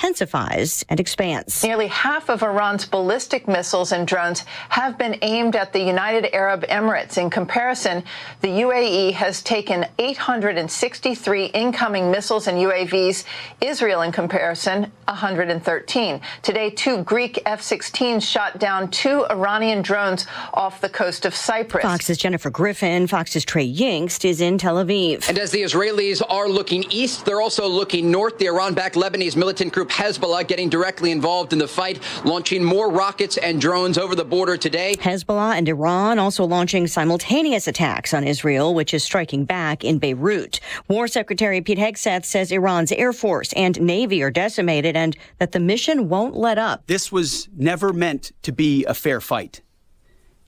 intensifies and expands. Nearly half of Iran's ballistic missiles and drones have been aimed at the United Arab Emirates. In comparison, the UAE has taken 863 incoming missiles and UAVs. Israel, in comparison, 113. Today, 2 Greek F-16s shot down 2 Iranian drones off the coast of Cyprus. Fox's Jennifer Griffin, Fox's Trey Yingst is in Tel Aviv. And as the Israelis are looking east, they're also looking north. The Iran-backed Lebanese militant group Hezbollah getting directly involved in the fight, launching more rockets and drones over the border today. Hezbollah and Iran also launching simultaneous attacks on Israel, which is striking back in Beirut. War Secretary Pete Hegseth says Iran's Air Force and Navy are decimated and that the mission won't let up. This was never meant to be a fair fight,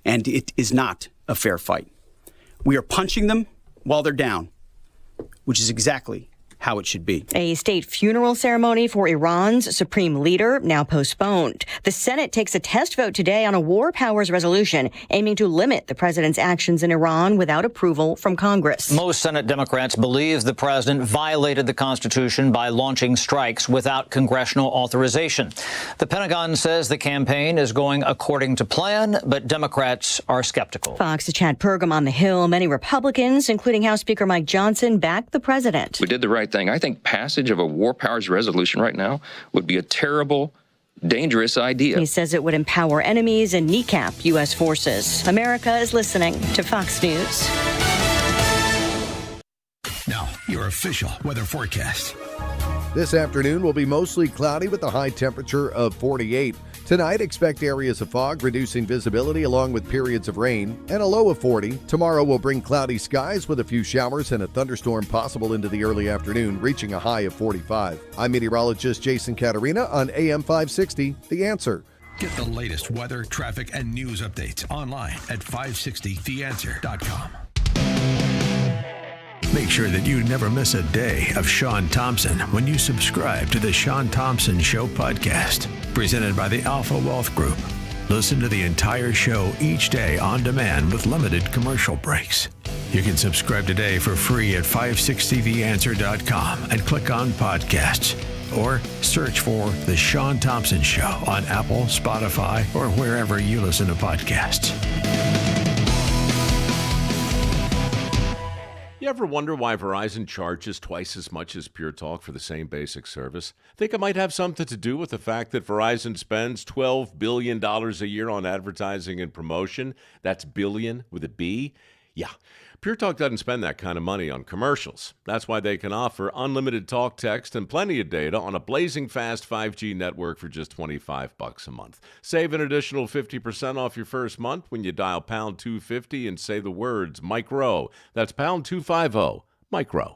and it is not a fair fight. We are punching them while they're down, which is exactly how it should be. A state funeral ceremony for Iran's supreme leader now postponed. The Senate takes a test vote today on a war powers resolution aiming to limit the president's actions in Iran without approval from Congress. Most Senate Democrats believe the president violated the Constitution by launching strikes without congressional authorization. The Pentagon says the campaign is going according to plan, but Democrats are skeptical. Fox's Chad Pergam on the Hill. Many Republicans, including House Speaker Mike Johnson, backed the president. We did the right thing. I think passage of a war powers resolution right now would be a terrible, dangerous idea. He says it would empower enemies and kneecap U.S. forces. America is listening to Fox News. Now, your official weather forecast. This afternoon will be mostly cloudy with a high temperature of 48. Tonight, expect areas of fog, reducing visibility along with periods of rain, and a low of 40. Tomorrow will bring cloudy skies with a few showers and a thunderstorm possible into the early afternoon, reaching a high of 45. I'm meteorologist Jason Caterina on AM 560, The Answer. Get the latest weather, traffic, and news updates online at 560theanswer.com. Make sure that you never miss a day of Sean Thompson when you subscribe to the Sean Thompson Show podcast, presented by the Alpha Wealth Group. Listen to the entire show each day on demand with limited commercial breaks. You can subscribe today for free at 560theanswer.com and click on podcasts, or search for The Sean Thompson Show on Apple, Spotify, or wherever you listen to podcasts. You ever wonder why Verizon charges twice as much as Pure Talk for the same basic service? Think it might have something to do with the fact that Verizon spends $12 billion a year on advertising and promotion? That's billion with a B? Yeah. Pure Talk doesn't spend that kind of money on commercials. That's why they can offer unlimited talk, text, and plenty of data on a blazing fast 5G network for just $25 a month. Save an additional 50% off your first month when you dial pound 250 and say the words micro. That's pound 250, micro.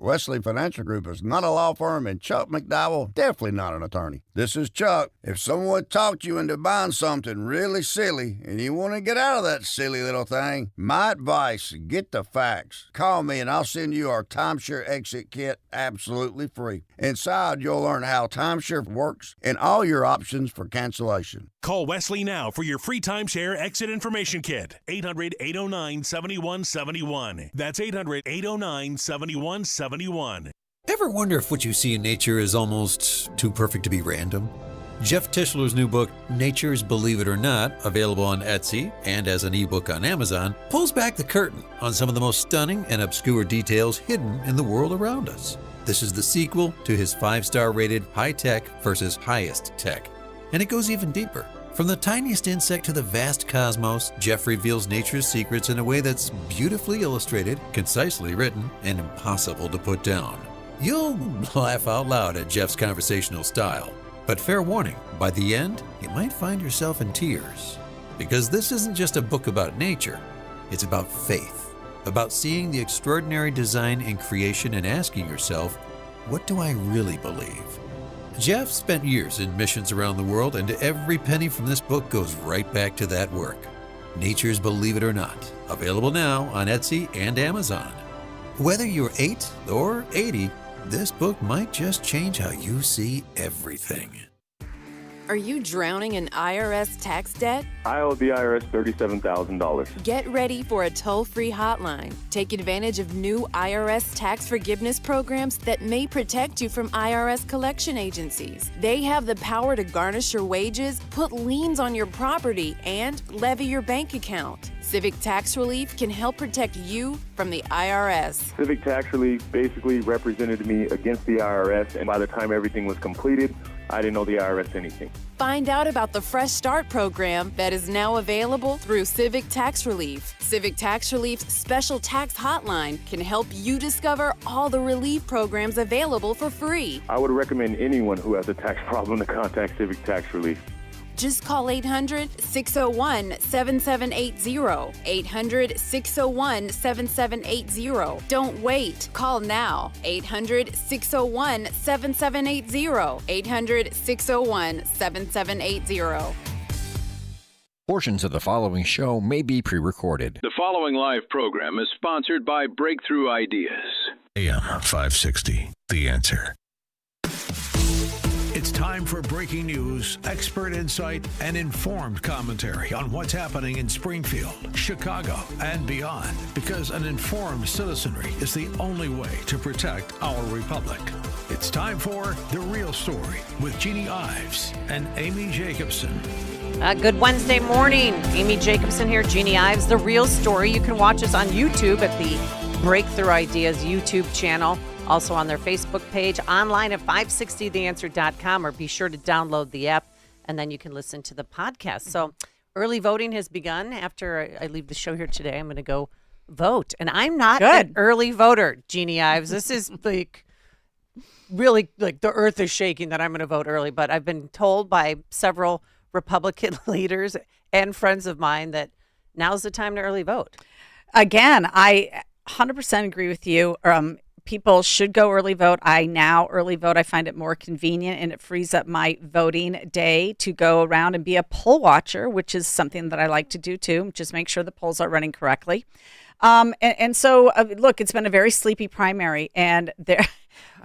Wesley Financial Group is not a law firm, and Chuck McDowell definitely not an attorney. This is Chuck. If someone talked you into buying something really silly and you want to get out of that silly little thing, my advice, get the facts. Call me and I'll send you our timeshare exit kit absolutely free. Inside, you'll learn how timeshare works and all your options for cancellation. Call Wesley now for your free timeshare exit information kit. 800-809-7171. That's 800-809-7171. Ever wonder if what you see in nature is almost too perfect to be random? Jeff Tischler's new book, Nature's Believe It or Not, available on Etsy and as an ebook on Amazon, pulls back the curtain on some of the most stunning and obscure details hidden in the world around us. This is the sequel to his 5-star rated High Tech versus Highest Tech. And it goes even deeper. From the tiniest insect to the vast cosmos, Jeff reveals nature's secrets in a way that's beautifully illustrated, concisely written, and impossible to put down. You'll laugh out loud at Jeff's conversational style. But fair warning, by the end, you might find yourself in tears. Because this isn't just a book about nature, it's about faith. About seeing the extraordinary design in creation and asking yourself, what do I really believe? Jeff spent years in missions around the world, and every penny from this book goes right back to that work. Nature's Believe It or Not, available now on Etsy and Amazon. Whether you're 8 or 80, this book might just change how you see everything. Are you drowning in IRS tax debt? I owe the IRS $37,000. Get ready for a toll-free hotline. Take advantage of new IRS tax forgiveness programs that may protect you from IRS collection agencies. They have the power to garnish your wages, put liens on your property, and levy your bank account. Civic Tax Relief can help protect you from the IRS. Civic Tax Relief basically represented me against the IRS, and by the time everything was completed, I didn't owe the IRS anything. Find out about the Fresh Start program that is now available through Civic Tax Relief. Civic Tax Relief's special tax hotline can help you discover all the relief programs available for free. I would recommend anyone who has a tax problem to contact Civic Tax Relief. Just call 800-601-7780. 800-601-7780. Don't wait. Call now. 800-601-7780. 800-601-7780. Portions of the following show may be pre-recorded. The following live program is sponsored by Breakthrough Ideas. AM 560, The Answer. It's time for breaking news, expert insight, and informed commentary on what's happening in Springfield, Chicago, and beyond. Because an informed citizenry is the only way to protect our republic. It's time for The Real Story with Jeanne Ives and Amy Jacobson. Good Wednesday morning. Amy Jacobson here, Jeanne Ives, The Real Story. You can watch us on YouTube at the Breakthrough Ideas YouTube channel. Also on their Facebook page, online at 560theanswer.com, or be sure to download the app, and then you can listen to the podcast. So early voting has begun. After I leave the show here today, I'm going to go vote. And I'm not an early voter, Jeanne Ives. This is like really like the earth is shaking that I'm going to vote early. But I've been told by several Republican leaders and friends of mine that now's the time to early vote. Again, I 100% agree with you. People should go early vote. I now early vote. I find it more convenient, and it frees up my voting day to go around and be a poll watcher, which is something that I like to do too. Just make sure the polls are running correctly. So look, it's been a very sleepy primary, and there,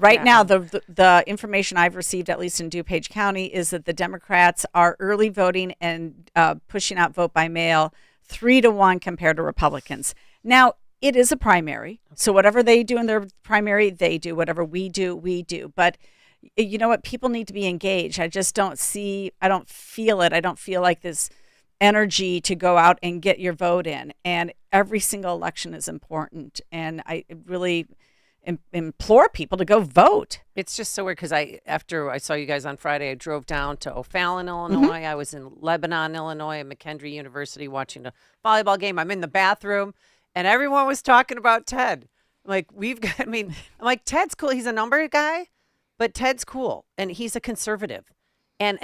now, the information I've received, at least in DuPage County, is that the Democrats are early voting and pushing out vote by mail 3-1 compared to Republicans. Now, it is a primary, so whatever they do in their primary, they do. Whatever we do, we do. But you know what? People need to be engaged. I don't feel it. I don't feel like this energy to go out and get your vote in. And every single election is important. And I really implore people to go vote. It's just so weird because after I saw you guys on Friday, I drove down to O'Fallon, Illinois. I was in Lebanon, Illinois, at McKendree University watching a volleyball game. I'm in the bathroom. And everyone was talking about Ted. I'm like, Ted's cool. He's a number guy, but Ted's cool. And he's a conservative. And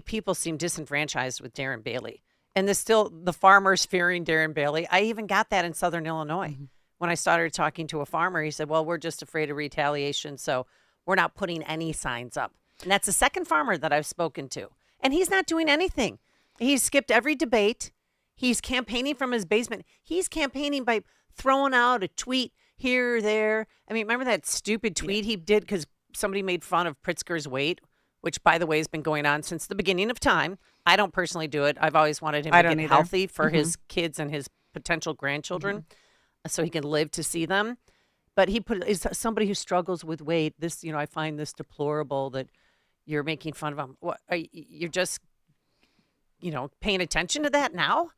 people seem disenfranchised with Darren Bailey. And the farmers fearing Darren Bailey. I even got that in Southern Illinois. When I started talking to a farmer, he said, well, we're just afraid of retaliation, so we're not putting any signs up. And that's the second farmer that I've spoken to. And he's not doing anything. He's skipped every debate. He's campaigning from his basement. He's campaigning by throwing out a tweet here or there. I mean, remember that stupid tweet he did because somebody made fun of Pritzker's weight, which, by the way, has been going on since the beginning of time. I don't personally do it. I've always wanted him to get healthy for his kids and his potential grandchildren so he can live to see them. But is somebody who struggles with weight. This, I find this deplorable that you're making fun of him. What, you're just, paying attention to that now?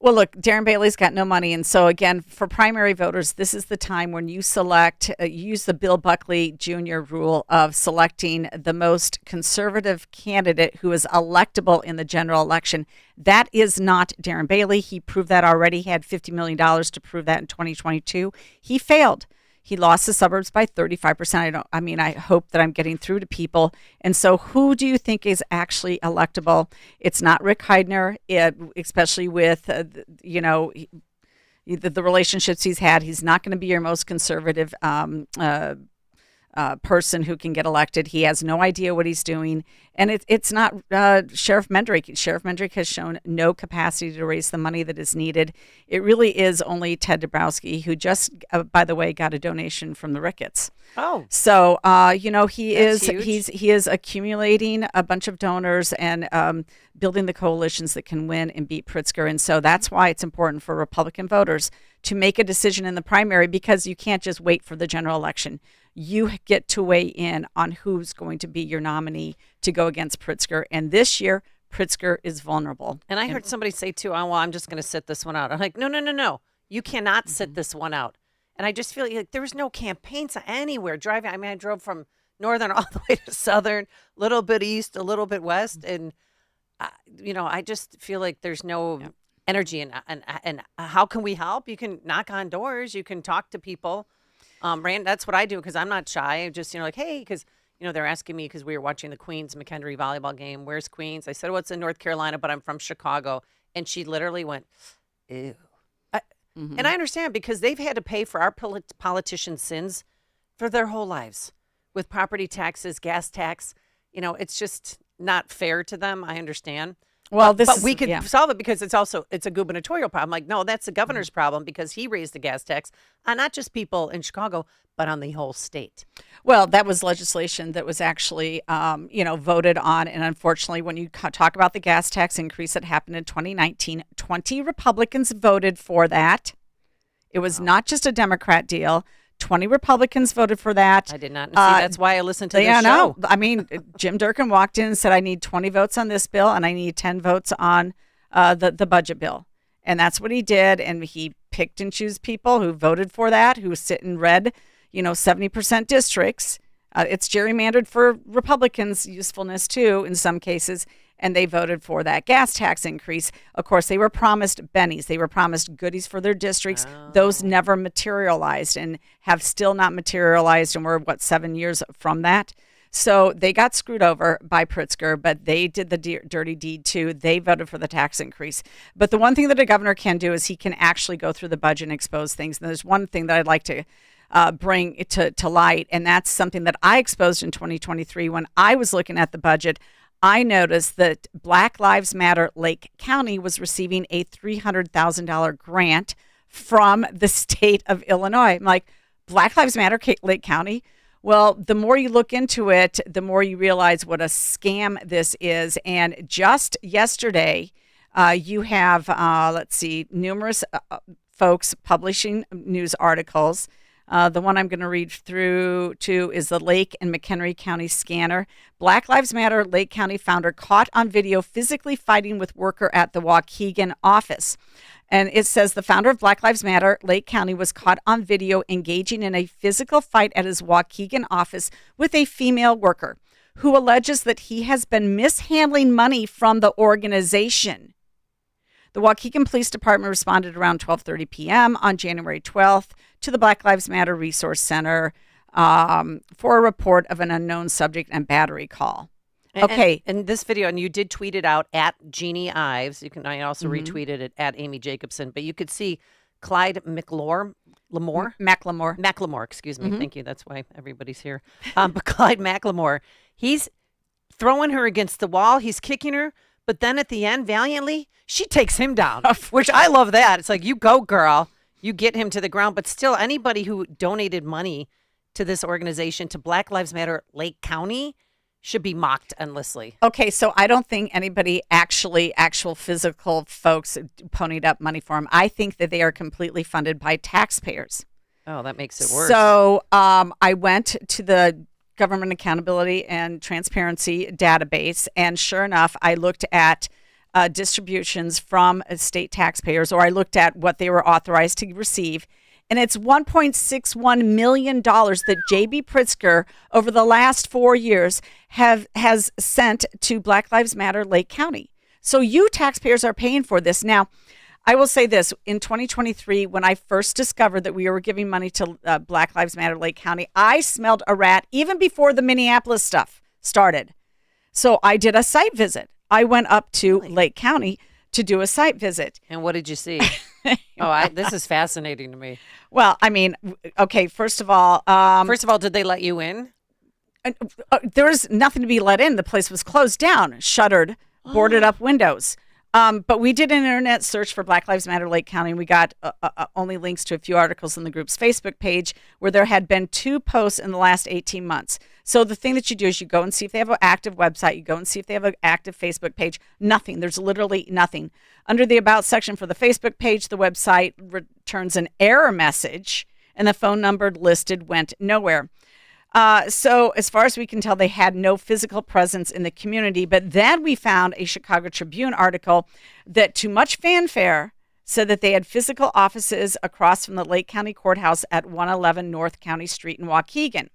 Well, look, Darren Bailey's got no money. And so, again, for primary voters, this is the time when you use the Bill Buckley Jr. rule of selecting the most conservative candidate who is electable in the general election. That is not Darren Bailey. He proved that already. He had $50 million to prove that in 2022. He failed. He lost the suburbs by 35%. I hope that I'm getting through to people. And so who do you think is actually electable? It's not Rick Heidner, especially with, the relationships he's had. He's not going to be your most conservative person who can get elected. He has no idea what he's doing. And it's not Sheriff Mendrick. Sheriff Mendrick has shown no capacity to raise the money that is needed. It really is only Ted Dabrowski, who just, by the way, got a donation from the Ricketts. Oh. So, he That's he is accumulating a bunch of donors and building the coalitions that can win and beat Pritzker. And so that's why it's important for Republican voters to make a decision in the primary, because you can't just wait for the general election. You get to weigh in on who's going to be your nominee to go against Pritzker. And this year, Pritzker is vulnerable. And I heard somebody say, too, oh, well, I'm just going to sit this one out. I'm like, no. You cannot sit this one out. And I just feel like there was no campaigns anywhere driving. I mean, I drove from northern all the way to southern, a little bit east, a little bit west. And, I just feel like there's no energy. And how can we help? You can knock on doors. You can talk to people. Rand, that's what I do because I'm not shy. I just, like, hey, because, they're asking me because we were watching the Queens McHenry volleyball game. Where's Queens? I said, well, it's in North Carolina, but I'm from Chicago. And she literally went, ew. And I understand because they've had to pay for our politicians' sins for their whole lives with property taxes, gas tax. It's just not fair to them. I understand. Well, but we could solve it because it's a gubernatorial problem. Like, no, that's the governor's problem because he raised the gas tax on not just people in Chicago, but on the whole state. Well, that was legislation that was actually, voted on. And unfortunately, when you talk about the gas tax increase that happened in 2019, 20 Republicans voted for that. It was not just a Democrat deal. 20 Republicans voted for that. I did not see. That's why I listened to this show. No. I mean, Jim Durkin walked in and said, I need 20 votes on this bill and I need 10 votes on the budget bill. And that's what he did. And he picked and chose people who voted for that, who sit in red, 70% districts. It's gerrymandered for Republicans' usefulness, too, in some cases. And they voted for that gas tax increase. Of course, they were promised bennies. They were promised goodies for their districts. Oh. Those never materialized and have still not materialized. And we're, 7 years from that? So they got screwed over by Pritzker, but they did the dirty deed, too. They voted for the tax increase. But the one thing that a governor can do is he can actually go through the budget and expose things. And there's one thing that I'd like to bring to light, and that's something that I exposed in 2023 when I was looking at the budget. I noticed that Black Lives Matter Lake County was receiving a $300,000 grant from the state of Illinois. I'm like, Black Lives Matter Lake County? Well, the more you look into it, the more you realize what a scam this is. And just yesterday, you have, numerous folks publishing news articles. The one I'm going to read through to is the Lake and McHenry County scanner. Black Lives Matter Lake County founder caught on video physically fighting with worker at the Waukegan office. And it says the founder of Black Lives Matter Lake County was caught on video engaging in a physical fight at his Waukegan office with a female worker who alleges that he has been mishandling money from the organization. The Waukegan Police Department responded around 12:30 p.m. on January 12th to the Black Lives Matter Resource Center for a report of an unknown subject and battery call. Okay. And this video, and you did tweet it out at Jeannie Ives. I also retweeted it at Amy Jacobson. But you could see Clyde McLemore, excuse me. Thank you. That's why everybody's here. But Clyde McLemore, he's throwing her against the wall. He's kicking her. But then at the end, valiantly, she takes him down, which I love that. It's like, you go, girl. You get him to the ground. But still, anybody who donated money to this organization, to Black Lives Matter Lake County, should be mocked endlessly. Okay, so I don't think anybody actual physical folks ponied up money for them. I think that they are completely funded by taxpayers. Oh, that makes it worse. So I went to the Government Accountability and Transparency database, and sure enough, I looked at distributions from state taxpayers, or I looked at what they were authorized to receive, and it's $1.61 million that J.B. Pritzker over the last 4 years has sent to Black Lives Matter Lake County. So you taxpayers are paying for this. Now, I will say this, in 2023, when I first discovered that we were giving money to Black Lives Matter Lake County, I smelled a rat even before the Minneapolis stuff started. So I did a site visit. I went up to Lake County to do a site visit. And what did you see? This is fascinating to me. Well, I mean, okay, first of all, did they let you in? There was nothing to be let in. The place was closed down, shuttered, boarded up windows. But we did an internet search for Black Lives Matter Lake County, and we got only links to a few articles in the group's Facebook page where there had been 2 posts in the last 18 months. So the thing that you do is you go and see if they have an active website. You go and see if they have an active Facebook page. Nothing. There's literally nothing. Under the About section for the Facebook page, the website returns an error message, and the phone number listed went nowhere. So as far as we can tell, they had no physical presence in the community. But then we found a Chicago Tribune article that, to much fanfare, said that they had physical offices across from the Lake County Courthouse at 111 North County Street in Waukegan.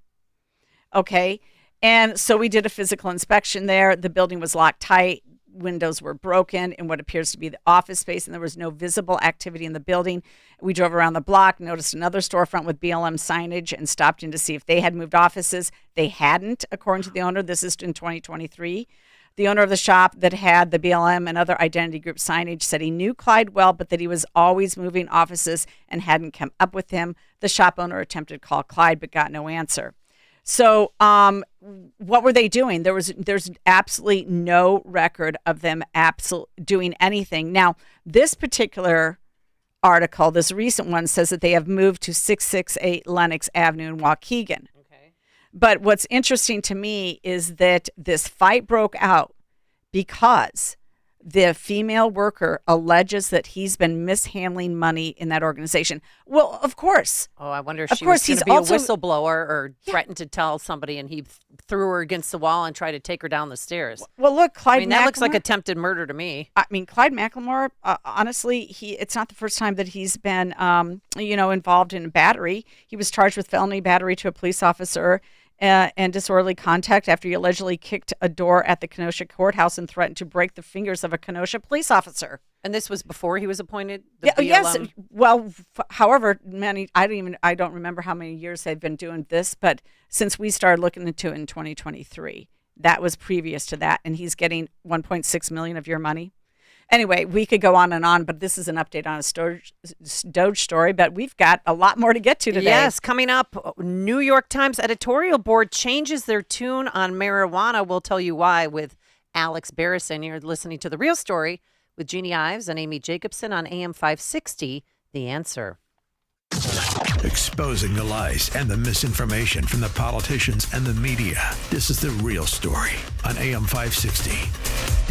Okay. And so we did a physical inspection there. The building was locked tight. Windows were broken in what appears to be the office space, and there was no visible activity in the building. We drove around the block, noticed another storefront with BLM signage, and stopped in to see if they had moved offices. They hadn't, according to the owner. This is in 2023. The owner of the shop that had the BLM and other identity group signage said he knew Clyde well, but that he was always moving offices and hadn't come up with him. The shop owner attempted to call Clyde, but got no answer. So what were they doing? There's absolutely no record of them doing anything. Now, this particular article, this recent one, says that they have moved to 668 Lenox Avenue in Waukegan. Okay. But what's interesting to me is that this fight broke out because the female worker alleges that he's been mishandling money in that organization. Well, of course. Oh, I wonder if she was going to be a whistleblower or threatened to tell somebody, and he threw her against the wall and tried to take her down the stairs. Well, look, Clyde that looks like attempted murder to me. I mean, Clyde McLemore, honestly, it's not the first time that he's been, involved in battery. He was charged with felony battery to a police officer and disorderly conduct after he allegedly kicked a door at the Kenosha courthouse and threatened to break the fingers of a Kenosha police officer. And this was before he was appointed? Yes. Well, however many, I don't remember how many years they've been doing this, but since we started looking into it in 2023, that was previous to that. And he's getting $1.6 million of your money. Anyway, we could go on and on, but this is an update on a DOGE story, but we've got a lot more to get to today. Yes, coming up, New York Times editorial board changes their tune on marijuana. We'll tell you why with Alex Berensen. You're listening to The Real Story with Jeannie Ives and Amy Jacobson on AM 560, The Answer. Exposing the lies and the misinformation from the politicians and the media. This is The Real Story on AM 560.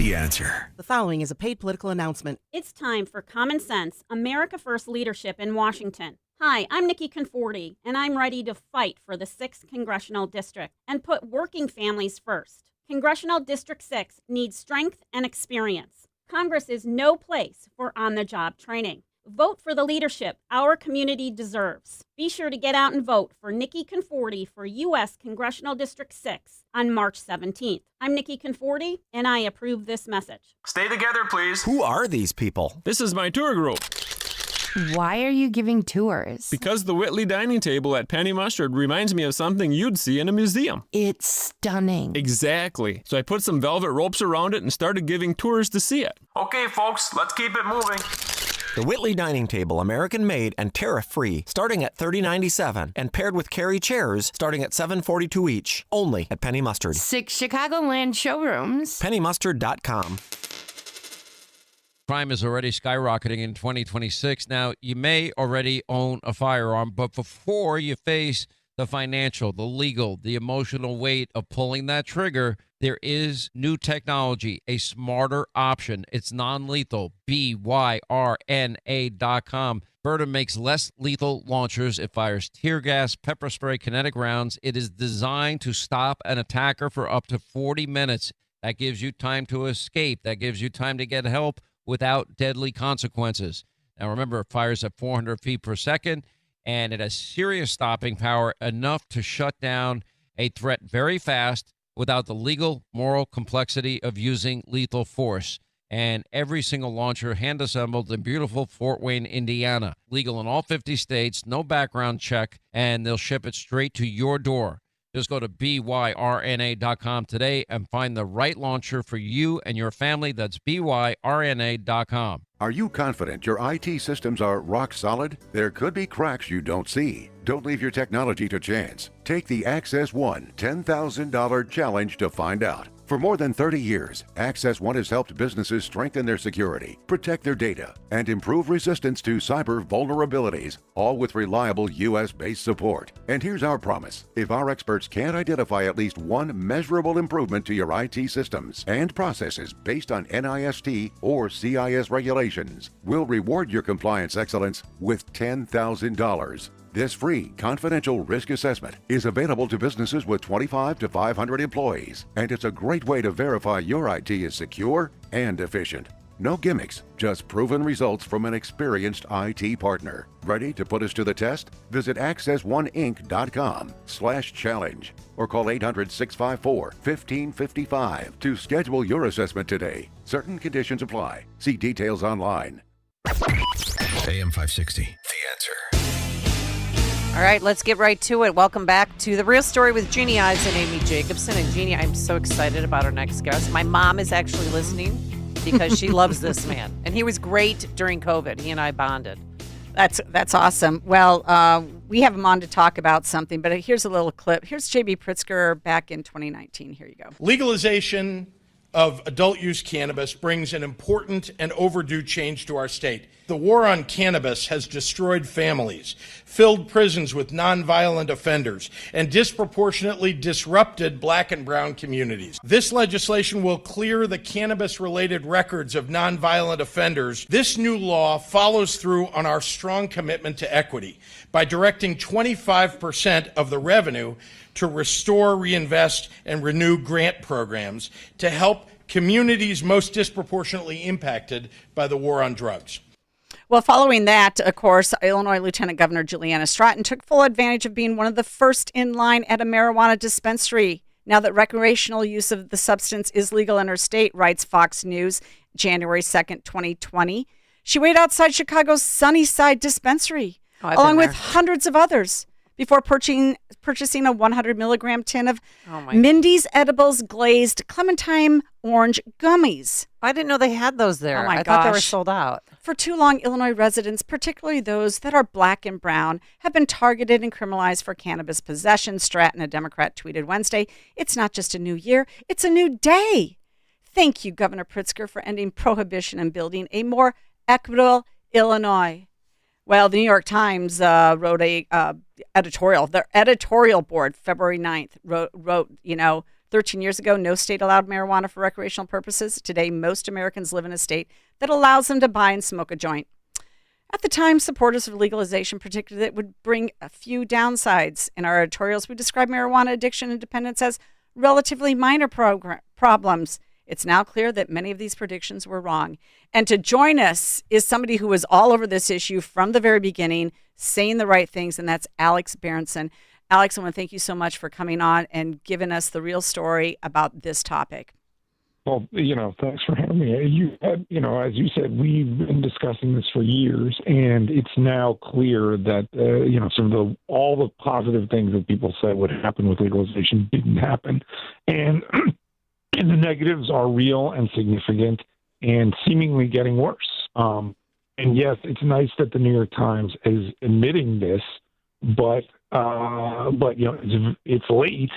The Answer. The following is a paid political announcement. It's time for Common Sense, America First leadership in Washington. Hi, I'm Nikki Conforti, and I'm ready to fight for the 6th Congressional District and put working families first. Congressional District 6 needs strength and experience. Congress is no place for on-the-job training. Vote for the leadership our community deserves. Be sure to get out and vote for Nikki Conforti for U.S. Congressional District 6 on March 17th. I'm Nikki Conforti, and I approve this message. Stay together, please. Who are these people? This is my tour group. Why are you giving tours? Because the Whitley dining table at Penny Mustard reminds me of something you'd see in a museum. It's stunning. Exactly. So I put some velvet ropes around it and started giving tours to see it. Okay, folks, let's keep it moving. The Whitley Dining Table, American-made and tariff-free, starting at $30.97, and paired with Carry chairs, starting at $7.42 each. Only at Penny Mustard. 6 Chicagoland showrooms. PennyMustard.com. Crime is already skyrocketing in 2026. Now, you may already own a firearm, but before you face the financial, the legal, the emotional weight of pulling that trigger, there is new technology, a smarter option. It's non-lethal, BYRNA.com. Berta makes less lethal launchers. It fires tear gas, pepper spray, kinetic rounds. It is designed to stop an attacker for up to 40 minutes. That gives you time to escape. That gives you time to get help without deadly consequences. Now, remember, it fires at 400 feet per second, and it has serious stopping power, enough to shut down a threat very fast without the legal, moral complexity of using lethal force. And every single launcher hand-assembled in beautiful Fort Wayne, Indiana. Legal in all 50 states, no background check, and they'll ship it straight to your door. Just go to byrna.com today and find the right launcher for you and your family. That's byrna.com. Are you confident your IT systems are rock solid? There could be cracks you don't see. Don't leave your technology to chance. Take the Access One $10,000 challenge to find out. For more than 30 years, Access One has helped businesses strengthen their security, protect their data, and improve resistance to cyber vulnerabilities, all with reliable U.S.-based support. And here's our promise. If our experts can't identify at least one measurable improvement to your IT systems and processes based on NIST or CIS regulations, we'll reward your compliance excellence with $10,000. This free, confidential risk assessment is available to businesses with 25 to 500 employees, and it's a great way to verify your IT is secure and efficient. No gimmicks, just proven results from an experienced IT partner. Ready to put us to the test? Visit accessoneInc.com/challenge or call 800-654-1555 to schedule your assessment today. Certain conditions apply. See details online. AM 560, The Answer. All right, let's get right to it. Welcome back to The Real Story with Jeannie Ives and Amy Jacobson. And Jeannie, I'm so excited about our next guest. My mom is actually listening because she loves this man. And he was great during COVID. He and I bonded. That's awesome. Well, we have him on to talk about something, but here's a little clip. Here's J.B. Pritzker back in 2019. Here you go. Legalization of adult use cannabis brings an important and overdue change to our state. The war on cannabis has destroyed families, filled prisons with nonviolent offenders, and disproportionately disrupted black and brown communities. This legislation will clear the cannabis-related records of nonviolent offenders. This new law follows through on our strong commitment to equity by directing 25% of the revenue to restore, reinvest, and renew grant programs to help communities most disproportionately impacted by the war on drugs. Well, following that, of course, Illinois Lieutenant Governor Juliana Stratton took full advantage of being one of the first in line at a marijuana dispensary. Now that recreational use of the substance is legal in her state, writes Fox News, January 2nd, 2020. She waited outside Chicago's Sunnyside dispensary, along with hundreds of others, before purchasing a 100 milligram tin of Mindy's Edibles glazed clementine orange gummies. I didn't know they had those there. Oh my I gosh. thought they were sold out. For too long, Illinois residents, particularly those that are black and brown, have been targeted and criminalized for cannabis possession. Stratton, a Democrat, tweeted Wednesday, "It's not just a new year, it's a new day. Thank you, Governor Pritzker, for ending prohibition and building a more equitable Illinois." Well, the New York Times wrote a editorial. Their editorial board, February 9th, wrote, 13 years ago, no state allowed marijuana for recreational purposes. Today, most Americans live in a state that allows them to buy and smoke a joint. At the time, supporters of legalization predicted it would bring a few downsides. In our editorials, we describe marijuana addiction and dependence as relatively minor problems. It's now clear that many of these predictions were wrong. And to join us is somebody who was all over this issue from the very beginning, saying the right things, and that's Alex Berensen. Alex, I want to thank you so much for coming on and giving us the real story about this topic. Well, thanks for having me. As you said, we've been discussing this for years, and it's now clear that, all the positive things that people said would happen with legalization didn't happen. And the negatives are real and significant and seemingly getting worse. And yes, it's nice that the New York Times is admitting this, but it's late,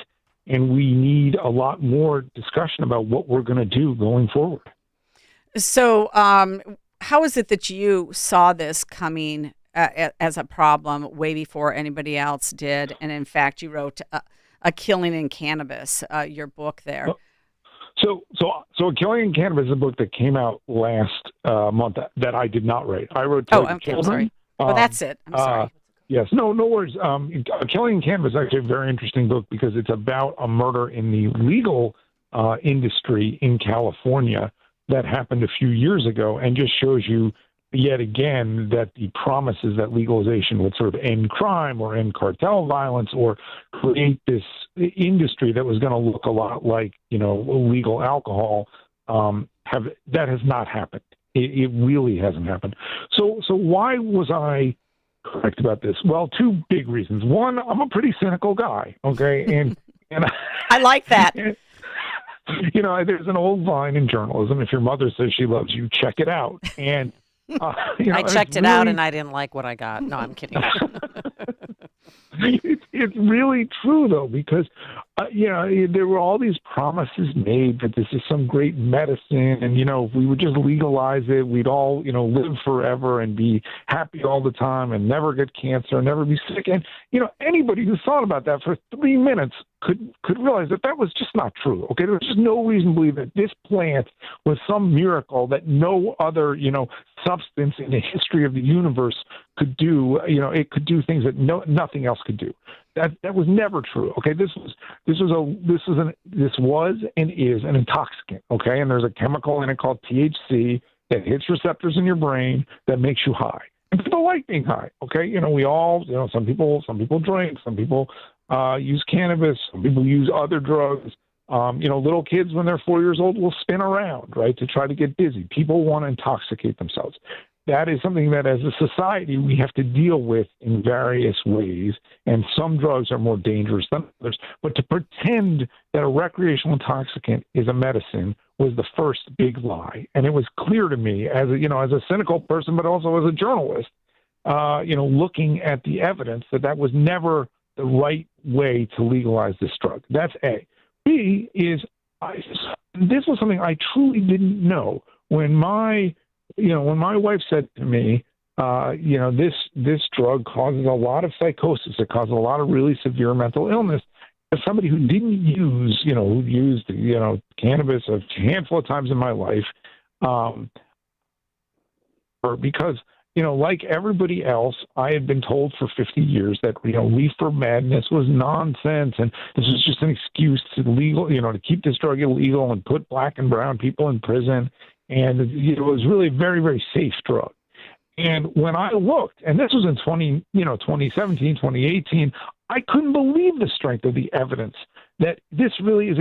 and we need a lot more discussion about what we're going to do going forward. So how is it that you saw this coming as a problem way before anybody else did? And in fact, you wrote A Killing in Cannabis, your book there. So A Killing in Cannabis is a book that came out last month that I did not write. I wrote I'm sorry. Well, that's it. I'm sorry. Yes, no worries. A Killing in Cannabis is actually a very interesting book because it's about a murder in the legal industry in California that happened a few years ago, and just shows you yet again that the promises that legalization would sort of end crime or end cartel violence or create this industry that was going to look a lot like, illegal alcohol, that has not happened. It really hasn't happened. So why was I correct about this? Well, two big reasons. One, I'm a pretty cynical guy, okay? And And I like that. You know, there's an old line in journalism: if your mother says she loves you, check it out. And you know, I checked it out and I didn't like what I got. No, I'm kidding. It's really true, though, because, you know, there were all these promises made that this is some great medicine. And, you know, if we would just legalize it, we'd all, you know, live forever and be happy all the time and never get cancer and never be sick. And, you know, anybody who thought about that for 3 minutes could realize that that was just not true. Okay, there was just no reason to believe that this plant was some miracle that no other, you know, substance in the history of the universe could do. You know, it could do things that nothing else could do. That was never true. Okay, this was and is an intoxicant. Okay, and there's a chemical in it called THC that hits receptors in your brain that makes you high. And people like being high. Okay, you know, we all, you know, some people drink, some people use cannabis, some people use other drugs. You know, little kids when they're 4 years old will spin around, right, to try to get dizzy. People want to intoxicate themselves. That is something that as a society we have to deal with in various ways, and some drugs are more dangerous than others. But to pretend that a recreational intoxicant is a medicine was the first big lie. And it was clear to me as a, you know, as a cynical person, but also as a journalist, you know, looking at the evidence that was never the right way to legalize this drug. That's A. B is, this was something I truly didn't know when my wife said to me, you know, this drug causes a lot of psychosis. It causes a lot of really severe mental illness. As somebody who didn't use, you know, who used, you know, cannabis a handful of times in my life, because, you know, like everybody else, I had been told for 50 years that, you know, reefer madness was nonsense and this was just an excuse to keep this drug illegal and put black and brown people in prison. And it was really a very, very safe drug. And when I looked, and this was in 2017, 2018, I couldn't believe the strength of the evidence that this really is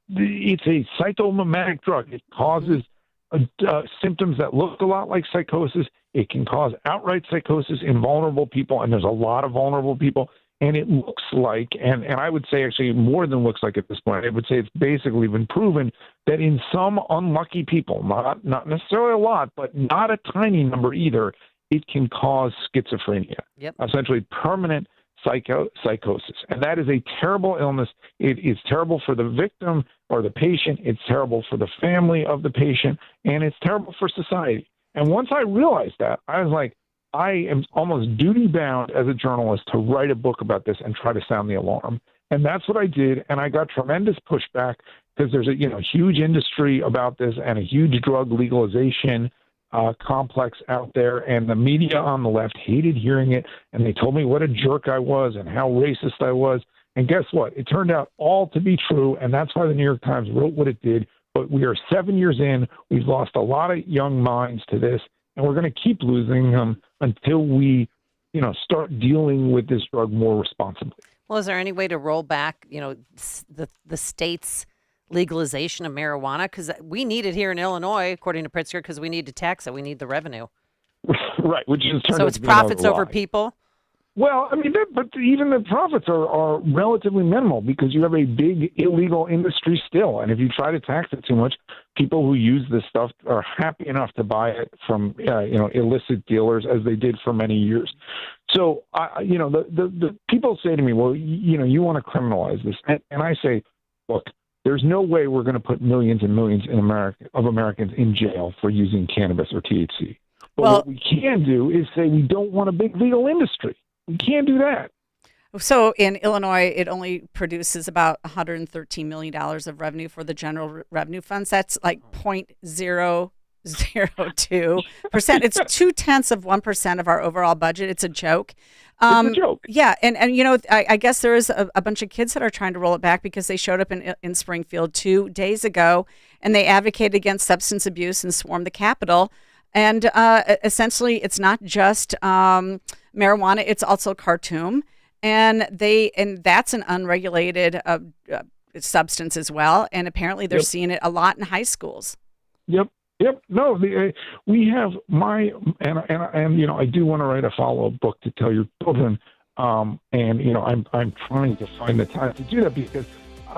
it's a psychomimetic drug. It causes symptoms that look a lot like psychosis. It can cause outright psychosis in vulnerable people, and there's a lot of vulnerable people. And it looks like, and I would say actually more than looks like at this point, I would say it's basically been proven that in some unlucky people, not necessarily a lot, but not a tiny number either, it can cause schizophrenia, essentially permanent psychosis. And that is a terrible illness. It is terrible for the victim or the patient. It's terrible for the family of the patient, and it's terrible for society. And once I realized that, I was like, I am almost duty-bound as a journalist to write a book about this and try to sound the alarm. And that's what I did, and I got tremendous pushback because there's a huge industry about this and a huge drug legalization complex out there, and the media on the left hated hearing it, and they told me what a jerk I was and how racist I was. And guess what? It turned out all to be true, and that's why the New York Times wrote what it did. But we are 7 years in. We've lost a lot of young minds to this, and we're going to keep losing them until we, you know, start dealing with this drug more responsibly. Well, is there any way to roll back, you know, the state's legalization of marijuana? Because we need it here in Illinois, according to Pritzker, because we need to tax it. We need the revenue. Right, which is so it's profits over people. Well, I mean, but even the profits are relatively minimal because you have a big illegal industry still. And if you try to tax it too much, people who use this stuff are happy enough to buy it from, illicit dealers as they did for many years. So, the people say to me, well, you want to criminalize this. And I say, look, there's no way we're going to put millions and millions of Americans in jail for using cannabis or THC. But what we can do is say we don't want a big legal industry. We can't do that. So in Illinois, it only produces about $113 million of revenue for the general revenue funds. That's like 0.002%. It's 0.2% of our overall budget. It's a joke. It's a joke. Yeah. And I guess there is a bunch of kids that are trying to roll it back because they showed up in Springfield 2 days ago and they advocated against substance abuse and swarmed the Capitol. And essentially, it's not just marijuana; it's also Khartoum, and that's an unregulated substance as well. And apparently, they're seeing it a lot in high schools. Yep. No, we have and I do want to write a follow-up book to tell your children. I'm trying to find the time to do that because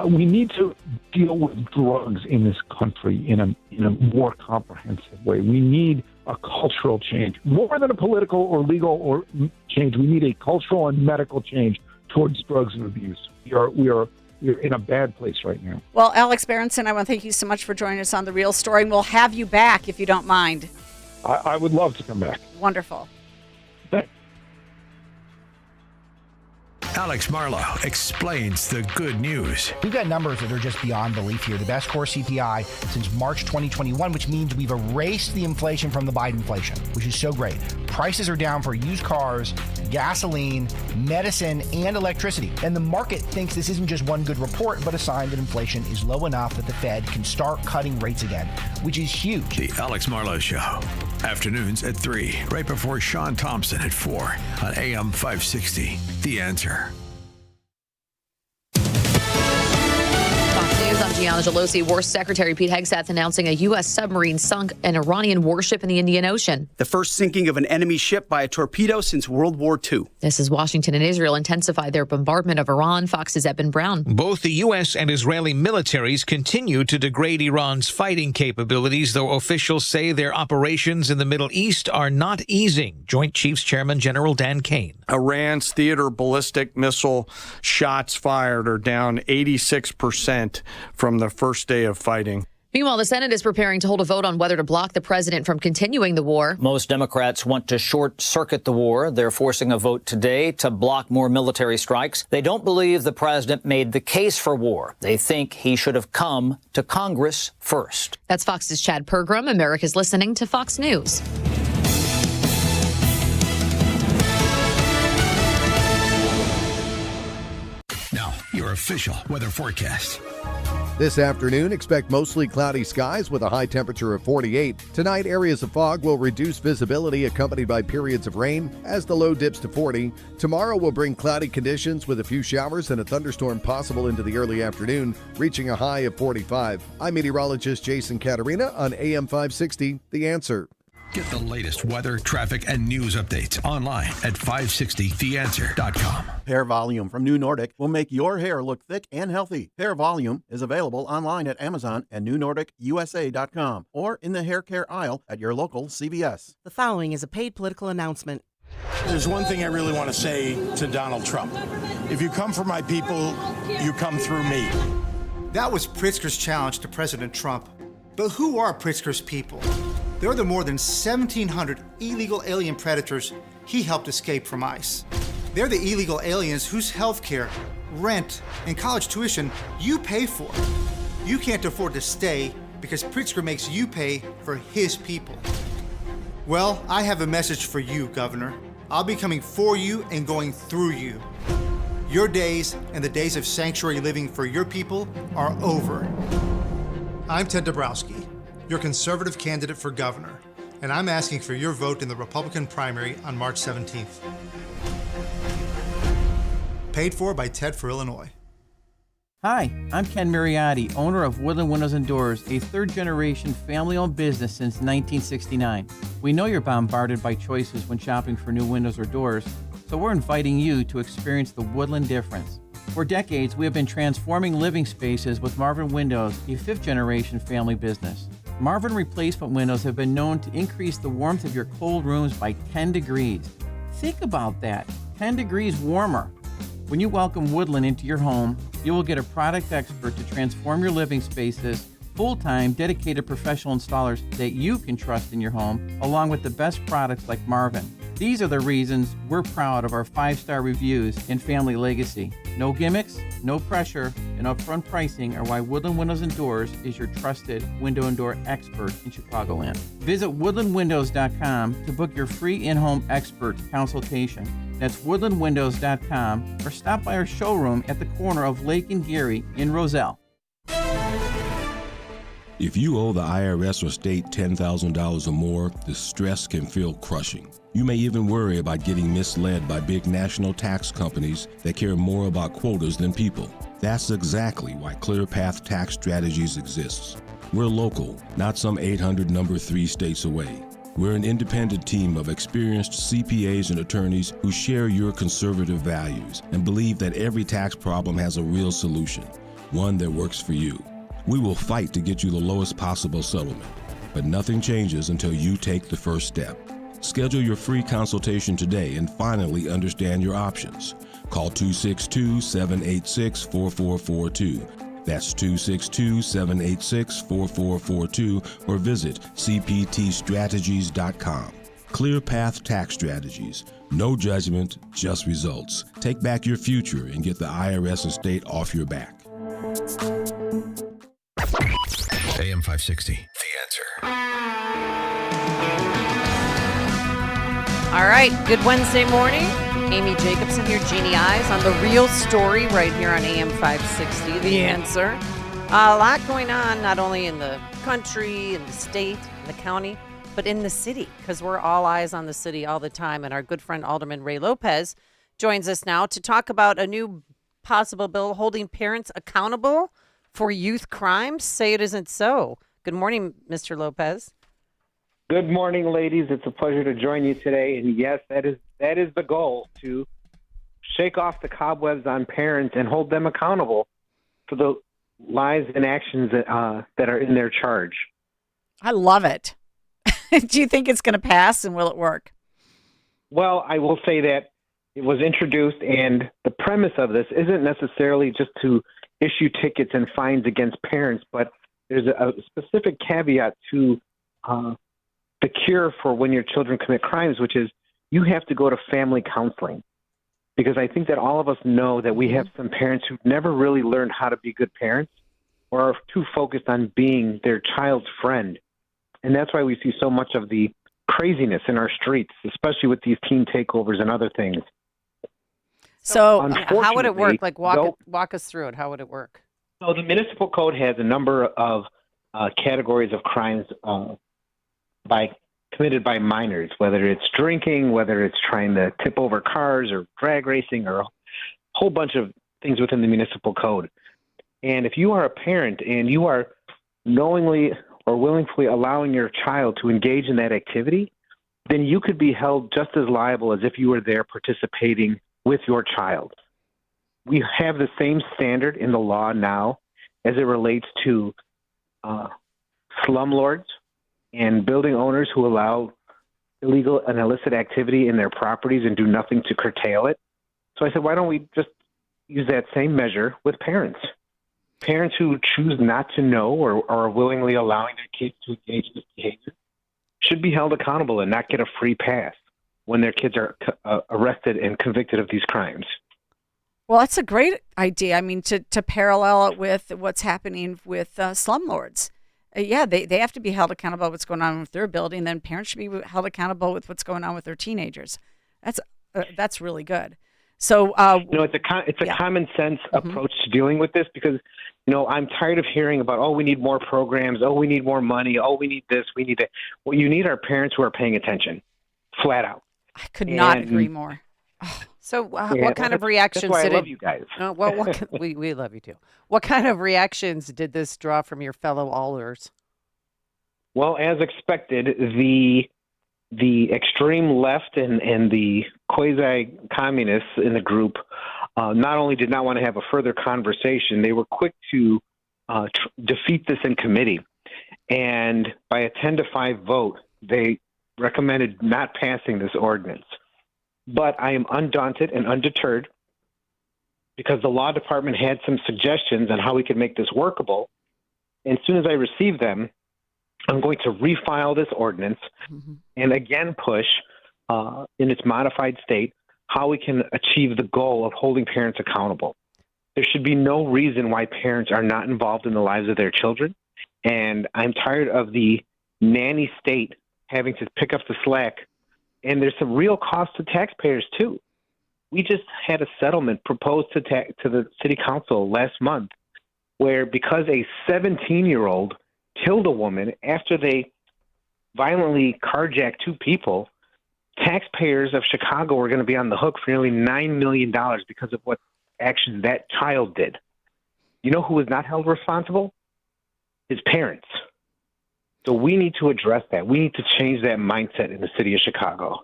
We need to deal with drugs in this country in a more comprehensive way. We need a cultural change, more than a political or legal or change. We need a cultural and medical change towards drugs and abuse. We are in a bad place right now. Well, Alex Berensen, I want to thank you so much for joining us on The Real Story, and we'll have you back if you don't mind. I would love to come back. Wonderful. Alex Marlowe explains the good news. We've got numbers that are just beyond belief here. The best core CPI since March 2021, which means we've erased the inflation from the Biden inflation, which is so great. Prices are down for used cars, gasoline, medicine, and electricity. And the market thinks this isn't just one good report, but a sign that inflation is low enough that the Fed can start cutting rates again, which is huge. The Alex Marlowe Show. Afternoons at 3, right before Sean Thompson at 4 on AM 560. The Answer. I'm Gianna Gelosi. War Secretary Pete Hegseth announcing a U.S. submarine sunk an Iranian warship in the Indian Ocean. The first sinking of an enemy ship by a torpedo since World War II. This as Washington and Israel intensify their bombardment of Iran. Fox's Eben Brown. Both the U.S. and Israeli militaries continue to degrade Iran's fighting capabilities, though officials say their operations in the Middle East are not easing. Joint Chiefs Chairman General Dan Kane. Iran's theater ballistic missile shots fired are down 86% from the first day of fighting. Meanwhile, the Senate is preparing to hold a vote on whether to block the president from continuing the war. Most Democrats want to short-circuit the war. They're forcing a vote today to block more military strikes. They don't believe the president made the case for war. They think he should have come to Congress first. That's Fox's Chad Pergram. America's listening to Fox News. Now, your official weather forecast. This afternoon, expect mostly cloudy skies with a high temperature of 48. Tonight, areas of fog will reduce visibility accompanied by periods of rain as the low dips to 40. Tomorrow will bring cloudy conditions with a few showers and a thunderstorm possible into the early afternoon, reaching a high of 45. I'm meteorologist Jason Caterina on AM 560, The Answer. Get the latest weather, traffic, and news updates online at 560theanswer.com. Hair Volume from New Nordic will make your hair look thick and healthy. Hair Volume is available online at Amazon and newnordicusa.com or in the hair care aisle at your local CVS. The following is a paid political announcement. There's one thing I really want to say to Donald Trump. If you come for my people, you come through me. That was Pritzker's challenge to President Trump. But who are Pritzker's people? They're the more than 1,700 illegal alien predators he helped escape from ICE. They're the illegal aliens whose health care, rent, and college tuition you pay for. You can't afford to stay because Pritzker makes you pay for his people. Well, I have a message for you, Governor. I'll be coming for you and going through you. Your days and the days of sanctuary living for your people are over. I'm Ted Dabrowski, your conservative candidate for governor, and I'm asking for your vote in the Republican primary on March 17th. Paid for by Ted for Illinois. Hi, I'm Ken Mariotti, owner of Woodland Windows and Doors, a third-generation family-owned business since 1969. We know you're bombarded by choices when shopping for new windows or doors, so we're inviting you to experience the Woodland difference. For decades, we have been transforming living spaces with Marvin Windows, a fifth-generation family business. Marvin replacement windows have been known to increase the warmth of your cold rooms by 10 degrees. Think about that, 10 degrees warmer. When you welcome Woodland into your home, you will get a product expert to transform your living spaces, full-time, dedicated professional installers that you can trust in your home, along with the best products like Marvin. These are the reasons we're proud of our 5-star reviews and family legacy. No gimmicks, no pressure, and upfront pricing are why Woodland Windows and Doors is your trusted window and door expert in Chicagoland. Visit woodlandwindows.com to book your free in-home expert consultation. That's woodlandwindows.com or stop by our showroom at the corner of Lake and Geary in Roselle. If you owe the IRS or state $10,000 or more, the stress can feel crushing. You may even worry about getting misled by big national tax companies that care more about quotas than people. That's exactly why ClearPath Tax Strategies exists. We're local, not some 800 number 3 states away. We're an independent team of experienced CPAs and attorneys who share your conservative values and believe that every tax problem has a real solution. one that works for you. We will fight to get you the lowest possible settlement, but nothing changes until you take the first step. Schedule your free consultation today and finally understand your options. Call 262-786-4442. That's 262-786-4442 or visit cptstrategies.com. Clear Path Tax Strategies. No judgment, just results. Take back your future and get the IRS and state off your back. AM 560, The Answer. All right, good Wednesday morning. Amy Jacobson here, Jeannie Eyes on The Real Story right here on AM 560, The Answer. A lot going on, not only in the country, in the state, in the county, but in the city, because we're all eyes on the city all the time. And our good friend Alderman Ray Lopez joins us now to talk about a new possible bill holding parents accountable for youth crimes. Say it isn't so. Good morning, Mr. Lopez. Good morning, ladies. It's a pleasure to join you today. And yes, that is the goal, to shake off the cobwebs on parents and hold them accountable for the lies and actions that are in their charge. I love it. Do you think it's going to pass, and will it work? Well, I will say that it was introduced, and the premise of this isn't necessarily just to issue tickets and fines against parents, but there's a specific caveat to the cure for when your children commit crimes, which is you have to go to family counseling. Because I think that all of us know that we have some parents who've never really learned how to be good parents or are too focused on being their child's friend. And that's why we see so much of the craziness in our streets, especially with these teen takeovers and other things. So how would it work? Like walk us through it. How would it work? So the municipal code has a number of categories of crimes committed by minors, whether it's drinking, whether it's trying to tip over cars or drag racing or a whole bunch of things within the municipal code. And if you are a parent and you are knowingly or willingly allowing your child to engage in that activity, then you could be held just as liable as if you were there participating with your child. We have the same standard in the law now as it relates to slumlords and building owners who allow illegal and illicit activity in their properties and do nothing to curtail it. So I said, why don't we just use that same measure with parents? Parents who choose not to know or are willingly allowing their kids to engage in this behavior should be held accountable and not get a free pass when their kids are arrested and convicted of these crimes. Well, that's a great idea. I mean, to parallel it with what's happening with slumlords. Yeah, they have to be held accountable with what's going on with their building. Then parents should be held accountable with what's going on with their teenagers. That's really good. So it's a common sense approach to dealing with this, because I'm tired of hearing about we need more programs, we need more money, we need this, we need that. What you need are parents who are paying attention, flat out. I could not agree more. So what kind of reactions that's why did I love you guys. We love you too. What kind of reactions did this draw from your fellow alders? Well, as expected, the extreme left and the quasi-communists in the group not only did not want to have a further conversation, they were quick to defeat this in committee. And by a 10-5 vote, they recommended not passing this ordinance. But I am undaunted and undeterred, because the law department had some suggestions on how we could make this workable. And as soon as I receive them, I'm going to refile this ordinance and again push in its modified state how we can achieve the goal of holding parents accountable. There should be no reason why parents are not involved in the lives of their children. And I'm tired of the nanny state having to pick up the slack. And there's some real cost to taxpayers, too. We just had a settlement proposed to the city council last month where, because a 17-year-old killed a woman after they violently carjacked two people, taxpayers of Chicago were going to be on the hook for nearly $9 million because of what actions that child did. You know who was not held responsible? His parents. So we need to address that. We need to change that mindset in the city of Chicago.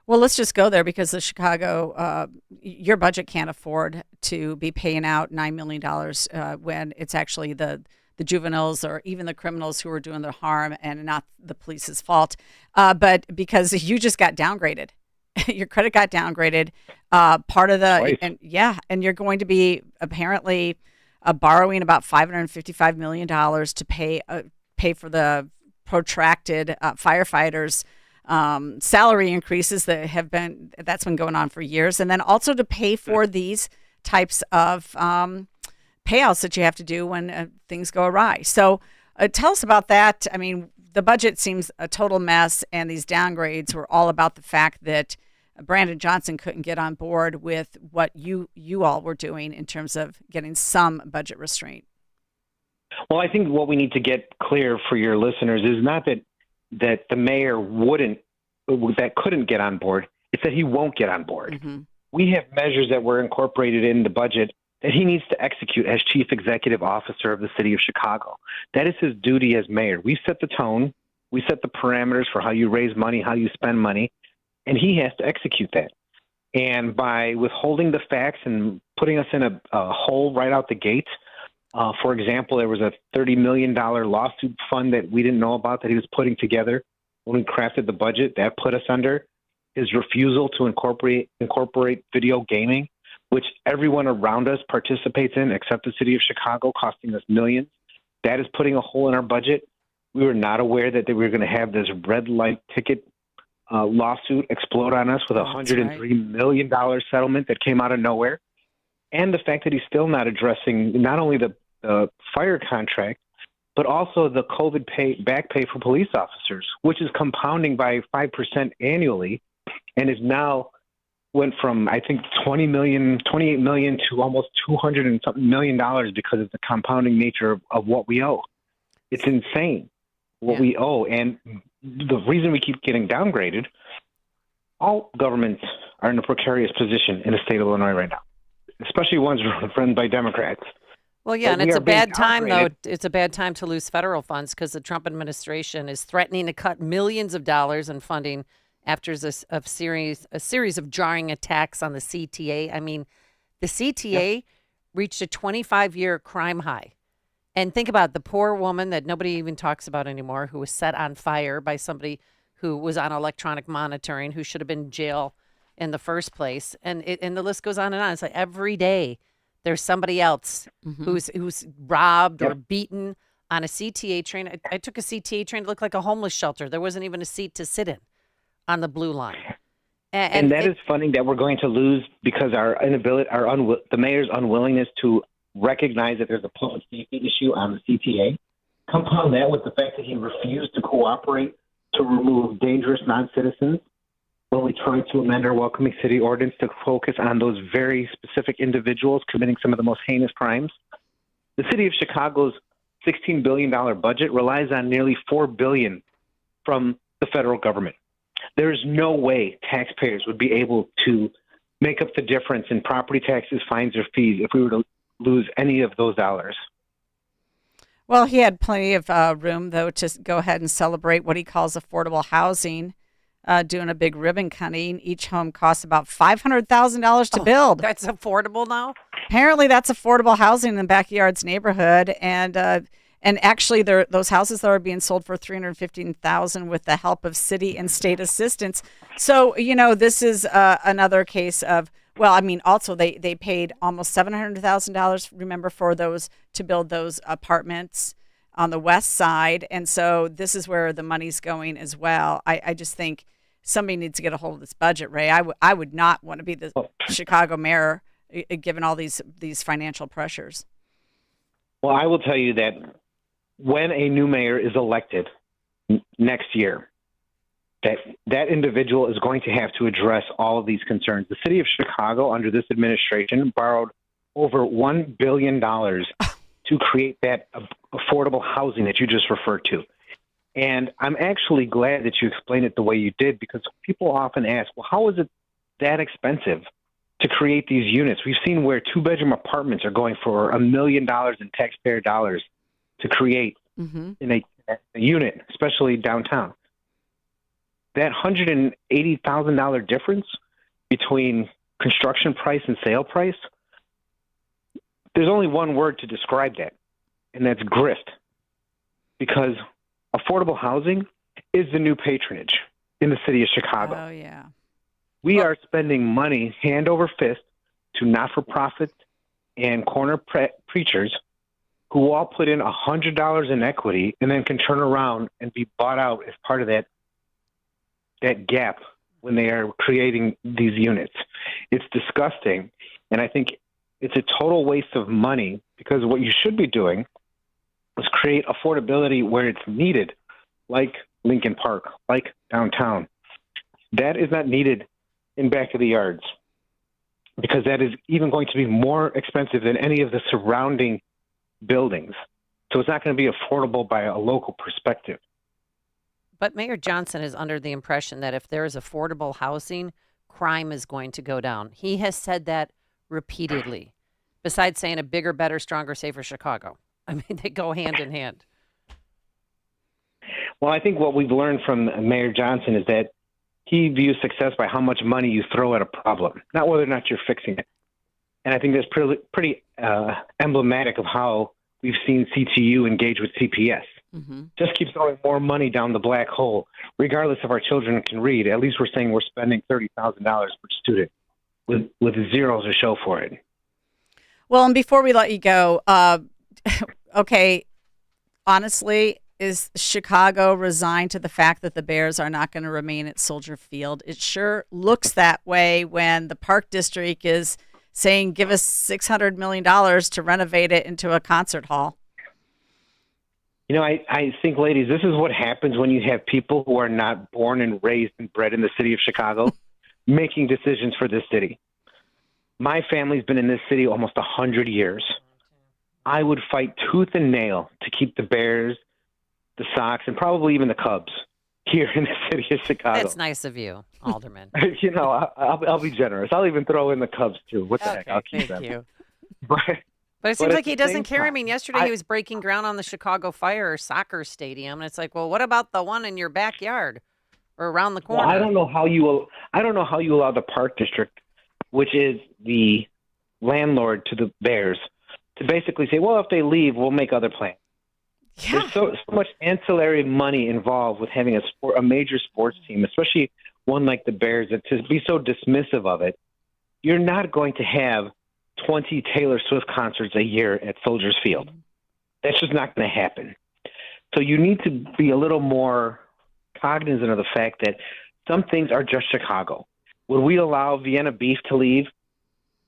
Well, let's just go there, because the Chicago, your budget can't afford to be paying out $9 million when it's actually the juveniles or even the criminals who are doing the harm and not the police's fault. But because you just got downgraded, your credit got downgraded. Part of the, and you're going to be apparently borrowing about $555 million to pay for the protracted firefighters' salary increases that's been going on for years, and then also to pay for these types of payouts that you have to do when things go awry. So tell us about that. I mean, the budget seems a total mess, and these downgrades were all about the fact that Brandon Johnson couldn't get on board with what you all were doing in terms of getting some budget restraint. Well, I think what we need to get clear for your listeners is not that the mayor couldn't get on board. It's that he won't get on board. Mm-hmm. We have measures that were incorporated in the budget that he needs to execute as chief executive officer of the city of Chicago. That is his duty as mayor. We set the tone. We set the parameters for how you raise money, how you spend money, and he has to execute that. And by withholding the facts and putting us in a hole right out the gate, for example, there was a $30 million lawsuit fund that we didn't know about that he was putting together when we crafted the budget. That put us under. His refusal to incorporate video gaming, which everyone around us participates in except the city of Chicago, costing us millions. That is putting a hole in our budget. We were not aware that we were going to have this red light ticket lawsuit explode on us with a $103 million settlement that came out of nowhere. And the fact that he's still not addressing not only the fire contract, but also the COVID back pay for police officers, which is compounding by 5% annually, and is now went from, I think, $28 million to almost $200 and something million because of the compounding nature of what we owe. It's insane what we owe. And the reason we keep getting downgraded, all governments are in a precarious position in the state of Illinois right now, especially ones run by Democrats. Well, yeah, and it's a bad time, though. It's a bad time to lose federal funds because the Trump administration is threatening to cut millions of dollars in funding after a series of jarring attacks on the CTA. I mean, the CTA reached a 25-year crime high. And think about the poor woman that nobody even talks about anymore who was set on fire by somebody who was on electronic monitoring, who should have been in jail in the first place. And the list goes on and on. It's like every day there's somebody else who's robbed or beaten on a CTA train. I took a CTA train that looked like a homeless shelter. There wasn't even a seat to sit in on the blue line. And that is funding that we're going to lose because the mayor's unwillingness to recognize that there's a public safety issue on the CTA. Compound that with the fact that he refused to cooperate to remove dangerous non-citizens when we tried to amend our welcoming city ordinance to focus on those very specific individuals committing some of the most heinous crimes. The city of Chicago's $16 billion budget relies on nearly $4 billion from the federal government. There is no way taxpayers would be able to make up the difference in property taxes, fines, or fees if we were to lose any of those dollars. Well, he had plenty of room, though, to go ahead and celebrate what he calls affordable housing, doing a big ribbon cutting. Each home costs about $500,000 to build. That's affordable now? Apparently, that's affordable housing in the Backyards neighborhood. And actually, those houses that are being sold for $315,000 with the help of city and state assistance. So, this is another case of, well, I mean, also they paid almost $700,000, remember, for to build those apartments on the west side. And so this is where the money's going as well. I just think somebody needs to get a hold of this budget, Ray. I would not want to be the Chicago mayor given all these financial pressures. Well, I will tell you that when a new mayor is elected next year, that individual is going to have to address all of these concerns. The city of Chicago, under this administration, borrowed over $1 billion to create that affordable housing that you just referred to. And I'm actually glad that you explained it the way you did, because people often ask, well, how is it that expensive to create these units? We've seen where 2-bedroom apartments are going for $1 million in taxpayer dollars to create in a unit, especially downtown. That $180,000 difference between construction price and sale price there's only one word to describe that, and that's grift. Because affordable housing is the new patronage in the city of Chicago. Oh, yeah. We are spending money hand over fist to not-for-profits and corner preachers who all put in $100 in equity and then can turn around and be bought out as part of that gap when they are creating these units. It's disgusting, and I think it's a total waste of money, because what you should be doing is create affordability where it's needed, like Lincoln Park, like downtown. That is not needed in back of the yards, because that is even going to be more expensive than any of the surrounding buildings. So it's not going to be affordable by a local perspective. But Mayor Johnson is under the impression that if there is affordable housing, crime is going to go down. He has said that repeatedly, besides saying a bigger, better, stronger, safer Chicago. I mean, they go hand in hand. Well, I think what we've learned from Mayor Johnson is that he views success by how much money you throw at a problem, not whether or not you're fixing it. And I think that's pretty emblematic of how we've seen CTU engage with CPS. Mm-hmm. Just keep throwing more money down the black hole, regardless if our children can read. At least we're saying we're spending $30,000 per student with zeros to show for it. Well, and before we let you go, okay, honestly, is Chicago resigned to the fact that the Bears are not going to remain at Soldier Field? It sure looks that way when the Park District is saying, give us $600 million to renovate it into a concert hall. You know, I think, ladies, this is what happens when you have people who are not born and raised and bred in the city of Chicago making decisions for this city. My family's been in this city almost 100 years. I would fight tooth and nail to keep the Bears, the Sox, and probably even the Cubs here in the city of Chicago. That's nice of you, Alderman. You know, I'll be generous. I'll even throw in the Cubs, too. What the heck? I'll keep them. Thank you. But it seems like he doesn't care. Time, I mean, yesterday he was breaking ground on the Chicago Fire soccer stadium, and it's like, well, what about the one in your backyard or around the corner? Well, I don't know how you allow the Park District, which is the landlord to the Bears, to basically say, well, if they leave, we'll make other plans. Yeah. There's so much ancillary money involved with having a major sports team, especially one like the Bears, that to be so dismissive of it, you're not going to have 20 Taylor Swift concerts a year at Soldier Field. That's just not going to happen. So you need to be a little more cognizant of the fact that some things are just Chicago. Would we allow Vienna Beef to leave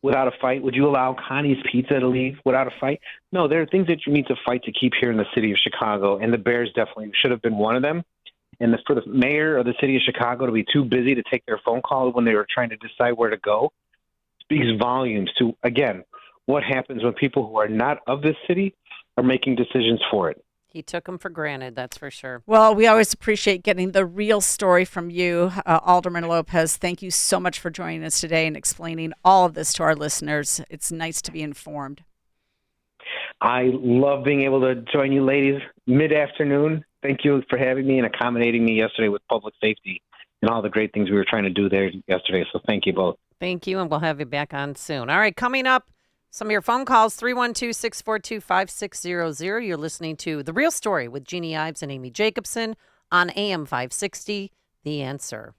without a fight? Would you allow Connie's Pizza to leave without a fight? No, there are things that you need to fight to keep here in the city of Chicago, and the Bears definitely should have been one of them. And for the mayor of the city of Chicago to be too busy to take their phone call when they were trying to decide where to go speaks volumes to, again, what happens when people who are not of this city are making decisions for it. He took them for granted, that's for sure. Well, we always appreciate getting the real story from you, Alderman Lopez. Thank you so much for joining us today and explaining all of this to our listeners. It's nice to be informed. I love being able to join you ladies mid-afternoon. Thank you for having me and accommodating me yesterday with public safety and all the great things we were trying to do there yesterday. So thank you both. Thank you, and we'll have you back on soon. All right, coming up, some of your phone calls, 312-642-5600. You're listening to The Real Story with Jeannie Ives and Amy Jacobson on AM 560, The Answer.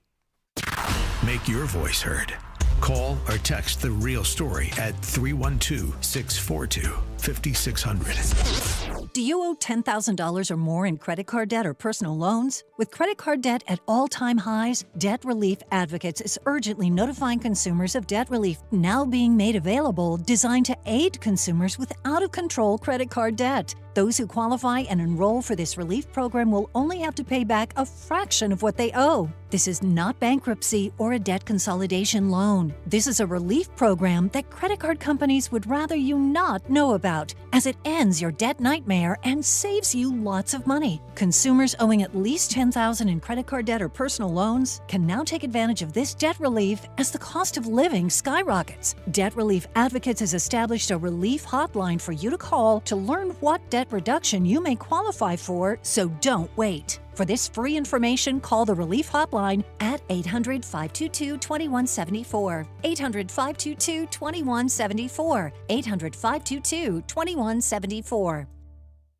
Make your voice heard. Call or text The Real Story at 312-642-5600. Do you owe $10,000 or more in credit card debt or personal loans? With credit card debt at all-time highs, Debt Relief Advocates is urgently notifying consumers of debt relief now being made available, designed to aid consumers with out-of-control credit card debt. Those who qualify and enroll for this relief program will only have to pay back a fraction of what they owe. This is not bankruptcy or a debt consolidation loan. This is a relief program that credit card companies would rather you not know about, as it ends your debt nightmare nightmare and saves you lots of money. Consumers owing at least $10,000 in credit card debt or personal loans can now take advantage of this debt relief as the cost of living skyrockets. Debt Relief Advocates has established a relief hotline for you to call to learn what debt reduction you may qualify for, so don't wait. For this free information, call the Relief Hotline at 800-522-2174. 800-522-2174. 800-522-2174.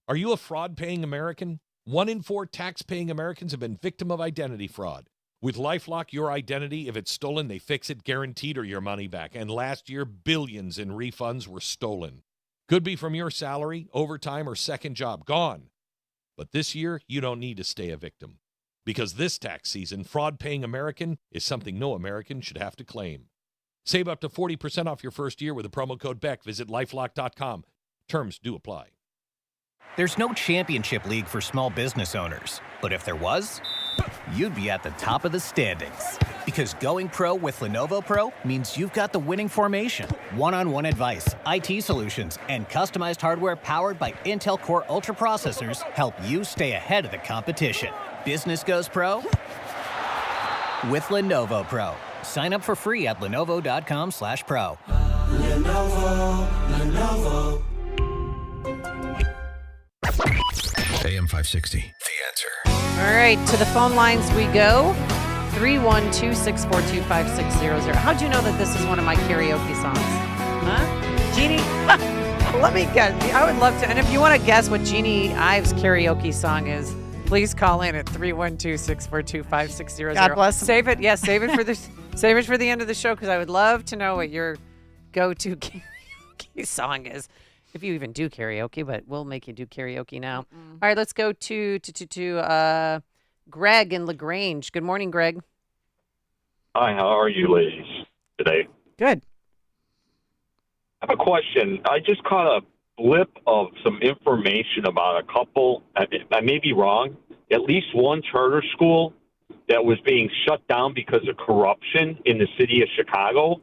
Are you a fraud-paying American? 1 in 4 tax-paying Americans have been victim of identity fraud. With LifeLock, your identity, if it's stolen, they fix it, guaranteed, or your money back. And last year, billions in refunds were stolen. Could be from your salary, overtime, or second job. Gone. But this year, you don't need to stay a victim. Because this tax season, fraud-paying American is something no American should have to claim. Save up to 40% off your first year with the promo code BECK. Visit LifeLock.com. Terms do apply. There's no championship league for small business owners. But if there was, you'd be at the top of the standings. Because going pro with Lenovo Pro means you've got the winning formation. One-on-one advice, IT solutions, and customized hardware powered by Intel Core Ultra processors help you stay ahead of the competition. Business goes pro with Lenovo Pro. Sign up for free at Lenovo.com/pro. Lenovo. AM 560, The Answer. All right, to the phone lines we go. 312-642-5600. How'd you know that this is one of my karaoke songs? Huh? Jeannie? Let me guess. I would love to. And if you want to guess what Jeannie Ives' karaoke song is, please call in at 312-642-5600. God bless him. Save it. Yes, save it for the end of the show, because I would love to know what your go-to karaoke song is. If you even do karaoke, but we'll make you do karaoke now. All right, let's go to Greg in LaGrange. Good morning, Greg. Hi, how are you ladies today? Good. I have a question. I just caught a blip of some information about a couple, I may be wrong, at least one charter school that was being shut down because of corruption in the city of Chicago.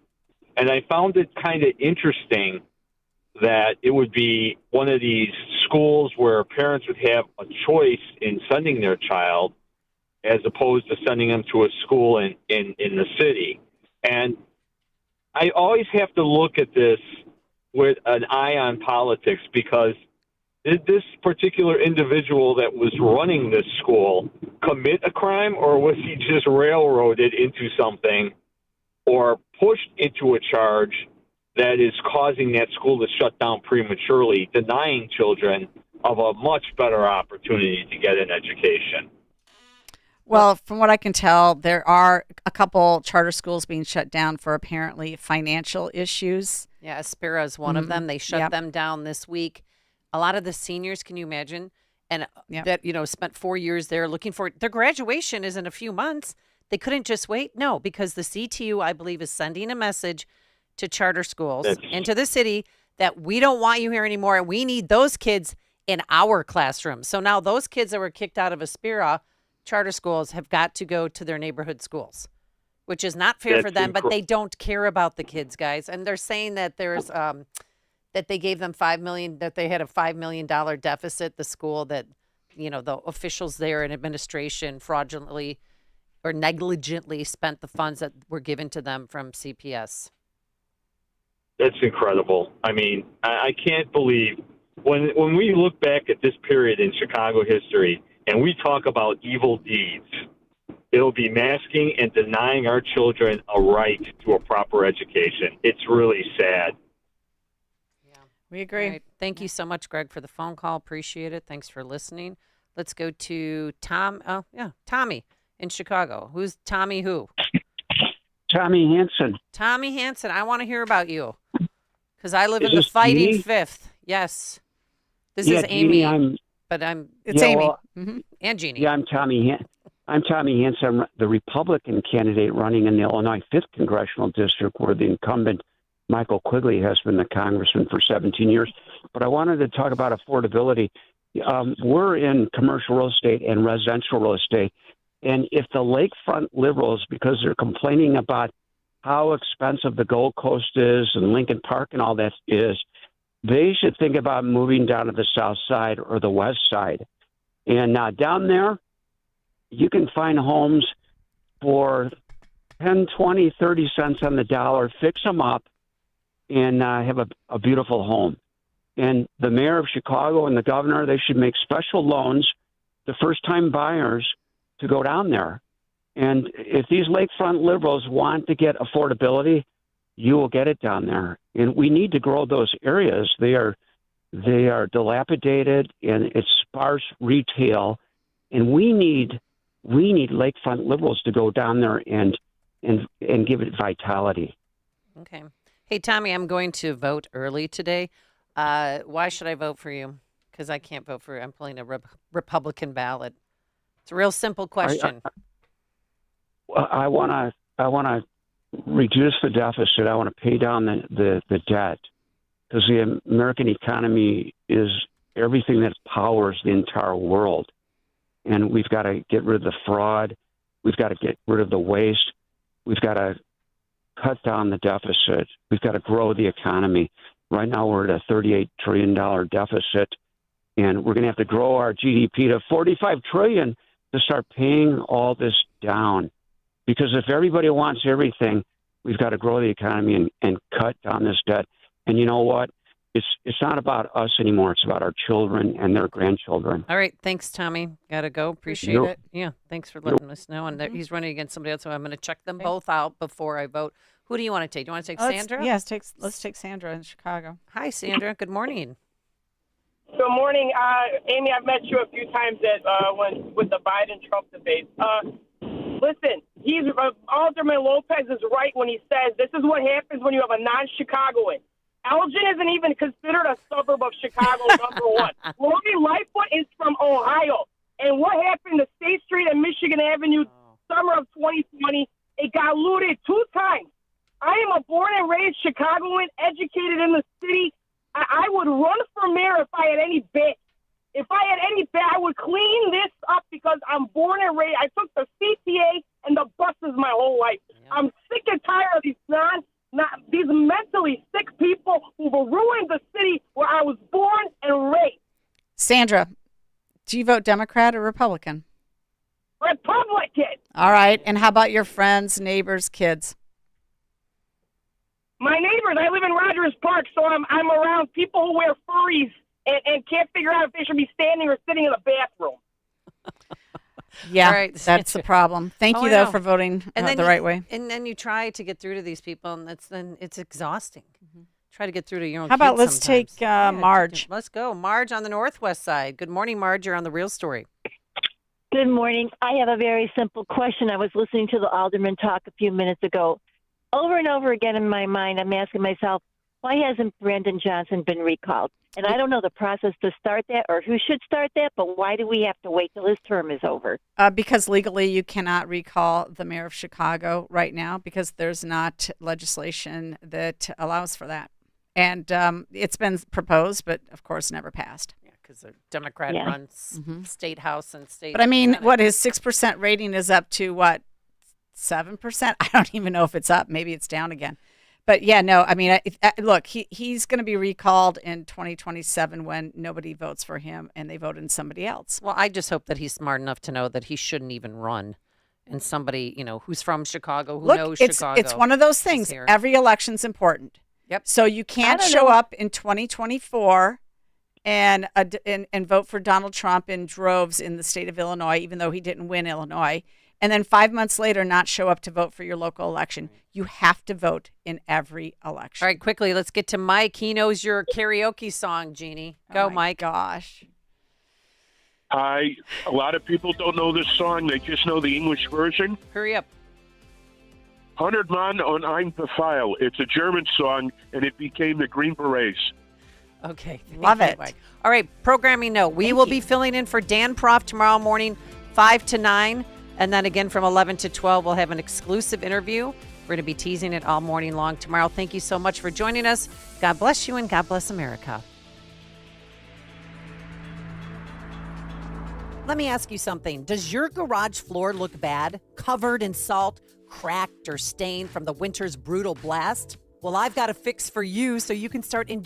And I found it kind of interesting that it would be one of these schools where parents would have a choice in sending their child as opposed to sending them to a school in the city. And I always have to look at this with an eye on politics, because did this particular individual that was running this school commit a crime, or was he just railroaded into something or pushed into a charge that is causing that school to shut down prematurely, denying children of a much better opportunity to get an education? Well, from what I can tell, there are a couple charter schools being shut down for apparently financial issues. Yeah, Aspera is one of them. They shut them down this week. A lot of the seniors, can you imagine? And that, spent 4 years there looking for their graduation is in a few months. They couldn't just wait. No, because the CTU, I believe, is sending a message to charter schools and to the city that we don't want you here anymore, and we need those kids in our classrooms. So now those kids that were kicked out of Aspera charter schools have got to go to their neighborhood schools, which is not fair for them, but they don't care about the kids, guys. And they're saying that there's that they gave them $5 million, that they had a $5 million deficit, the school, that the officials there in administration fraudulently or negligently spent the funds that were given to them from CPS. That's incredible. I mean, I can't believe when we look back at this period in Chicago history and we talk about evil deeds, it'll be masking and denying our children a right to a proper education. It's really sad. We agree. Right. Thank you so much, Greg, for the phone call. Appreciate it. Thanks for listening. Let's go to Tommy in Chicago. Who's Tommy who? Tommy Hansen. Tommy Hansen. I want to hear about you because I live in the fighting Amy? Fifth. Yes. This is Amy. It's Amy. Well, and Jeannie. Yeah, I'm Tommy Hansen. I'm the Republican candidate running in the Illinois 5th Congressional District, where the incumbent Michael Quigley has been the congressman for 17 years. But I wanted to talk about affordability. We're in commercial real estate and residential real estate. And if the lakefront liberals, because they're complaining about how expensive the Gold Coast is and Lincoln Park and all that is, they should think about moving down to the south side or the west side. And down there, you can find homes for 10, 20, 30 cents on the dollar, fix them up, and have a beautiful home. And the mayor of Chicago and the governor, they should make special loans to first-time buyers to go down there. And if these lakefront liberals want to get affordability, you will get it down there. And we need to grow those areas. They are dilapidated, and it's sparse retail. And we need lakefront liberals to go down there and give it vitality. Okay. Hey, Tommy, I'm going to vote early today. Why should I vote for you? Because I can't vote for you. I'm playing a Republican ballot. It's a real simple question. I want to reduce the deficit. I want to pay down the debt, because the American economy is everything that powers the entire world. And we've got to get rid of the fraud. We've got to get rid of the waste. We've got to cut down the deficit. We've got to grow the economy. Right now we're at a $38 trillion deficit, and we're going to have to grow our GDP to $45 trillion to start paying all this down. Because if everybody wants everything, we've got to grow the economy and cut down this debt. And you know what? It's not about us anymore. It's about our children and their grandchildren. All right. Thanks, Tommy. Got to go. Appreciate it. Yeah. Thanks for letting us know. And he's running against somebody else, so I'm going to check them both out before I vote. Who do you want to take? Do you want to take Sandra? Yes, let's take Sandra in Chicago. Hi, Sandra. Good morning. Good morning, Amy. I've met you a few times with the Biden-Trump debate. Listen, Alderman Lopez is right when he says this is what happens when you have a non-Chicagoan. Elgin isn't even considered a suburb of Chicago, number one. Lori Lightfoot is from Ohio. And what happened to State Street and Michigan Avenue summer of 2020? It got looted 2 times. I am a born and raised Chicagoan, educated in the city. I would run for mayor if I had any bet. If I had any bet, I would clean this up because I'm born and raised. I took the CTA and the buses my whole life. Yeah. I'm sick and tired of these mentally sick people who've ruined the city where I was born and raised. Sandra, do you vote Democrat or Republican? Republican. All right. And how about your friends, neighbors, kids? My neighbors, I live in Rogers Park, so I'm around people who wear furries and can't figure out if they should be standing or sitting in the bathroom. Yeah, right. That's the problem. Thank you, though, for voting the right way. And then you try to get through to these people, and it's exhausting. Mm-hmm. Try to get through to your own How about kids let's sometimes. take Marge. Let's go. Marge on the Northwest side. Good morning, Marge. You're on The Real Story. Good morning. I have a very simple question. I was listening to the alderman talk a few minutes ago. Over and over again in my mind, I'm asking myself, why hasn't Brandon Johnson been recalled? And I don't know the process to start that or who should start that, but why do we have to wait till his term is over? Because legally you cannot recall the mayor of Chicago right now because there's not legislation that allows for that. And it's been proposed, but of course never passed. Yeah, because the Democrat runs state house and state. But I mean, Senate. what his 6% rating is up to what? 7%? I don't even know if it's up. Maybe it's down again. But yeah, no, I mean, look, he's going to be recalled in 2027 when nobody votes for him and they vote in somebody else. Well, I just hope that he's smart enough to know that he shouldn't even run. And somebody, who's from Chicago, who knows Chicago. It's one of those things. Every election's important. Yep. So you can't show up in 2024 and vote for Donald Trump in droves in the state of Illinois, even though he didn't win Illinois. And then 5 months later, not show up to vote for your local election. You have to vote in every election. All right, quickly, let's get to Mike. He knows your karaoke song, Jeannie. Go, Mike. Gosh. Hi. A lot of people don't know this song. They just know the English version. Hurry up. 100 Mann und ein Befehl. It's a German song, and it became the Green Berets. Okay. Love it. Mike. All right, programming note. We will be filling in for Dan Proft tomorrow morning, 5 to 9. And then again from 11 to 12, we'll have an exclusive interview. We're going to be teasing it all morning long tomorrow. Thank you so much for joining us. God bless you and God bless America. Let me ask you something. Does your garage floor look bad? Covered in salt, cracked, or stained from the winter's brutal blast? Well, I've got a fix for you so you can start enjoying